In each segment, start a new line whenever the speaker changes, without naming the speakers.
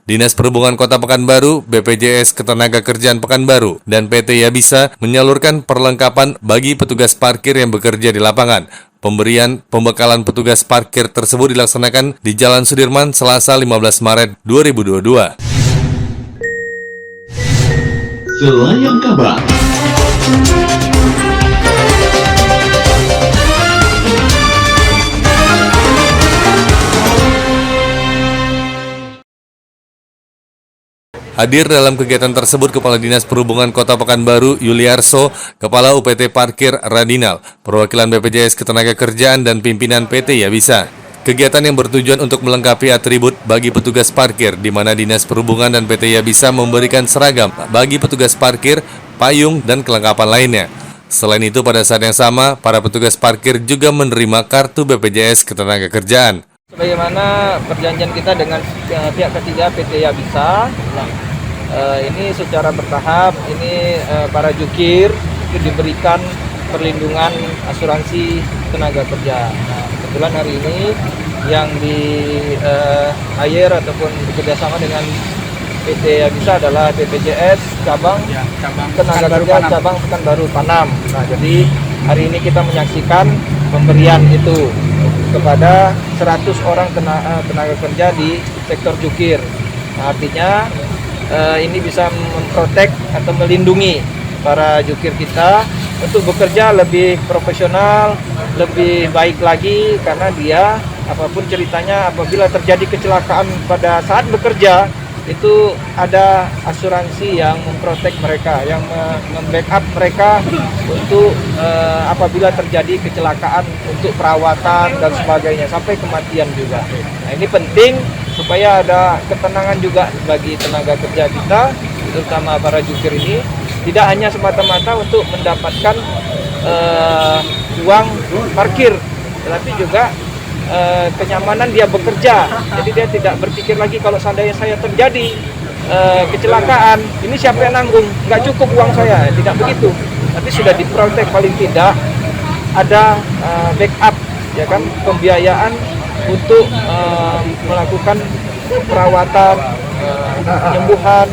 Dinas Perhubungan Kota Pekanbaru, BPJS Ketenagakerjaan Pekanbaru, dan PT Yabisa menyalurkan perlengkapan bagi petugas parkir yang bekerja di lapangan. Pemberian pembekalan petugas parkir tersebut dilaksanakan di Jalan Sudirman Selasa 15 Maret 2022.
Selayang kabar.
Hadir dalam kegiatan tersebut Kepala Dinas Perhubungan Kota Pekanbaru Yuliarso, Kepala UPT Parkir Radinal, perwakilan BPJS Ketenagakerjaan dan pimpinan PT Yabisa. Kegiatan yang bertujuan untuk melengkapi atribut bagi petugas parkir, di mana Dinas Perhubungan dan PT Yabisa memberikan seragam bagi petugas parkir, payung, dan kelengkapan lainnya. Selain itu, pada saat yang sama, para petugas parkir juga menerima kartu BPJS Ketenagakerjaan.
Sebagaimana perjanjian kita dengan pihak ketiga PT Yabisa, ini secara bertahap, ini para jukir itu diberikan perlindungan asuransi tenaga kerja. Nah, kebetulan hari ini yang di hire ataupun bekerjasama dengan PT Yabisa adalah BPJS cabang tenaga kerja cabang Pekanbaru Panam. Nah, jadi hari ini kita menyaksikan pemberian itu kepada 100 orang tenaga kerja di sektor jukir. Nah, artinya ini bisa memprotek atau melindungi para jukir kita untuk bekerja lebih profesional, lebih baik lagi, karena dia apapun ceritanya apabila terjadi kecelakaan pada saat bekerja itu ada asuransi yang memprotek mereka, yang membackup mereka untuk apabila terjadi kecelakaan untuk perawatan dan sebagainya sampai kematian juga. Nah, ini penting supaya ada ketenangan juga bagi tenaga kerja kita, terutama para jukir ini, tidak hanya semata-mata untuk mendapatkan uang parkir, tetapi juga kenyamanan dia bekerja. Jadi dia tidak berpikir lagi kalau seandainya saya terjadi kecelakaan, ini siapa yang nanggung? Nggak cukup uang saya, tidak begitu. Tapi sudah diprotek, paling tidak ada backup, ya kan, pembiayaan untuk melakukan perawatan, penyembuhan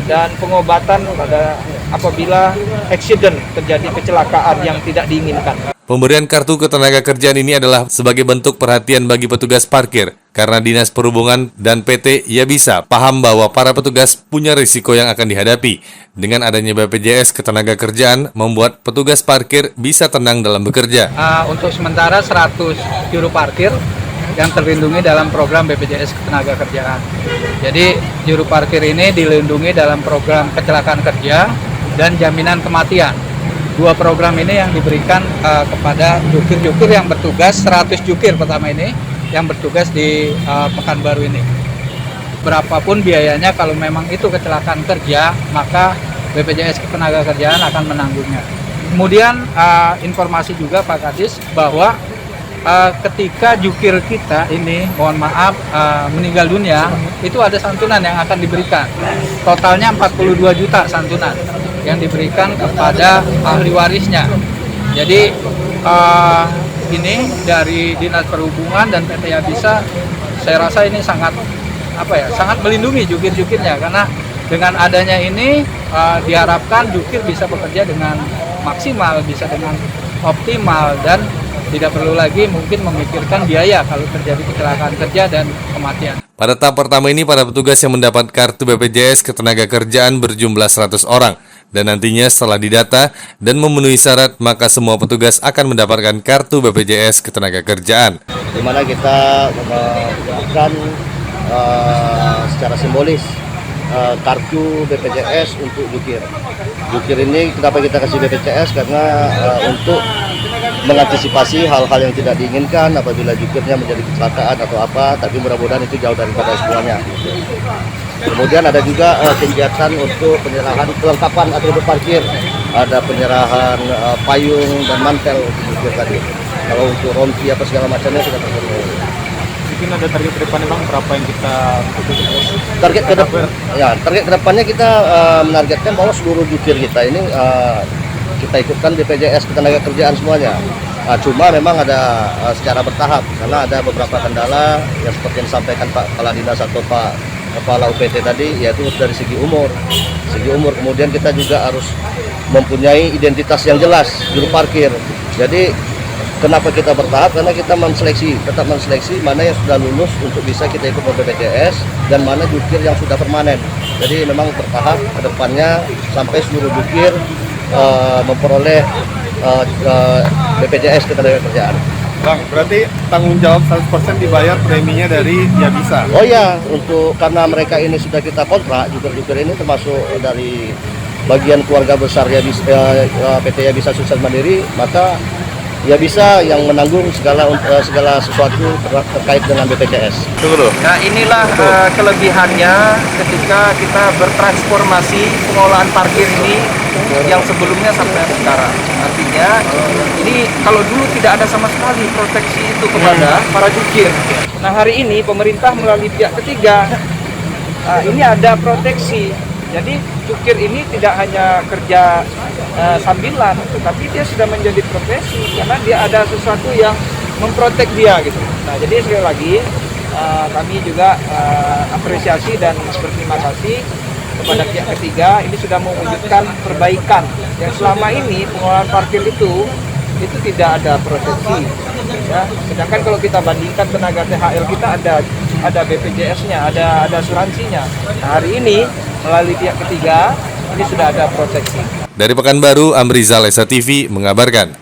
dan pengobatan pada apabila accident, terjadi kecelakaan yang tidak diinginkan.
Pemberian kartu ketenagakerjaan ini adalah sebagai bentuk perhatian bagi petugas parkir, karena Dinas Perhubungan dan PT Yabisa paham bahwa para petugas punya risiko yang akan dihadapi. Dengan adanya BPJS Ketenagakerjaan, membuat petugas parkir bisa tenang dalam bekerja.
Untuk sementara 100 juru parkir yang terlindungi dalam program BPJS Ketenagakerjaan. Jadi juru parkir ini dilindungi dalam program kecelakaan kerja dan jaminan kematian. Dua program ini yang diberikan kepada jukir-jukir yang bertugas, 100 jukir pertama ini yang bertugas di Pekanbaru ini. Berapapun biayanya, kalau memang itu kecelakaan kerja, maka BPJS Ketenagakerjaan akan menanggungnya. Kemudian informasi juga Pak Kadis bahwa ketika jukir kita ini, mohon maaf, meninggal dunia, itu ada santunan yang akan diberikan. Totalnya 42 juta santunan yang diberikan kepada ahli warisnya. Jadi ini dari Dinas Perhubungan dan PT Yabisa, saya rasa ini sangat sangat melindungi jukir-jukirnya, karena dengan adanya ini diharapkan jukir bisa bekerja dengan maksimal, bisa dengan optimal, dan tidak perlu lagi mungkin memikirkan biaya kalau terjadi kecelakaan kerja dan kematian.
Pada tahap pertama ini, para petugas yang mendapat kartu BPJS Ketenagakerjaan berjumlah 100 orang. Dan nantinya setelah didata dan memenuhi syarat, maka semua petugas akan mendapatkan kartu BPJS Ketenagakerjaan.
Di mana kita memberikan secara simbolis kartu BPJS untuk jukir. Jukir ini kenapa kita kasih BPJS? Karena untuk mengantisipasi hal-hal yang tidak diinginkan apabila jukirnya menjadi kecelakaan atau apa, tapi mudah-mudahan itu jauh daripada semuanya. Kemudian ada juga kegiatan untuk penyerahan kelengkapan atribut parkir, ada penyerahan payung dan mantel untuk jukir tadi. Kalau untuk rompi apa segala macamnya sudah terpenuhi.
Mungkin ada target ke depannya Bang, berapa yang kita
target ke depannya kita menargetkan bahwa seluruh jukir kita ini kita ikutkan BPJS Ketenagakerjaan semuanya. Cuma memang ada secara bertahap, karena ada beberapa kendala yang seperti yang disampaikan Pak Kepala Dinas atau Pak kepala UPT tadi, yaitu dari segi umur. Kemudian kita juga harus mempunyai identitas yang jelas juru parkir. Jadi kenapa kita bertahap? Karena kita tetap menseleksi mana yang sudah lulus untuk bisa kita ikut BPJS dan mana jukir yang sudah permanen. Jadi memang bertahap ke depannya sampai seluruh jukir memperoleh BPJS Ketenagakerjaan.
Bang, berarti tanggung jawab 100% dibayar preminya dari Ya Bisa?
Oh ya, karena mereka ini sudah kita kontrak, jukir ini termasuk dari bagian keluarga besar PT Ya Bisa Sukses Mandiri, maka Ya Bisa yang menanggung segala sesuatu terkait dengan BPJS.
Nah inilah kelebihannya ketika kita bertransformasi pengelolaan parkir ini yang sebelumnya sampai sekarang. Artinya ini kalau dulu tidak ada sama sekali proteksi itu kepada para jukir. Nah hari ini pemerintah melalui pihak ketiga ini ada proteksi. Jadi jukir ini tidak hanya kerja sambilan, tetapi dia sudah menjadi profesi karena dia ada sesuatu yang memprotek dia gitu. Nah jadi sekali lagi kami juga apresiasi dan berterima kasih kepada pihak ketiga. Ini sudah mewujudkan perbaikan yang selama ini pengelolaan parkir itu tidak ada proteksi. Ya. Sedangkan kalau kita bandingkan tenaga THL kita ada BPJS-nya, ada asuransinya. Nah, hari ini melalui pihak ketiga ini sudah ada proteksi.
Dari Pekanbaru, Amrizal, Esa TV mengabarkan.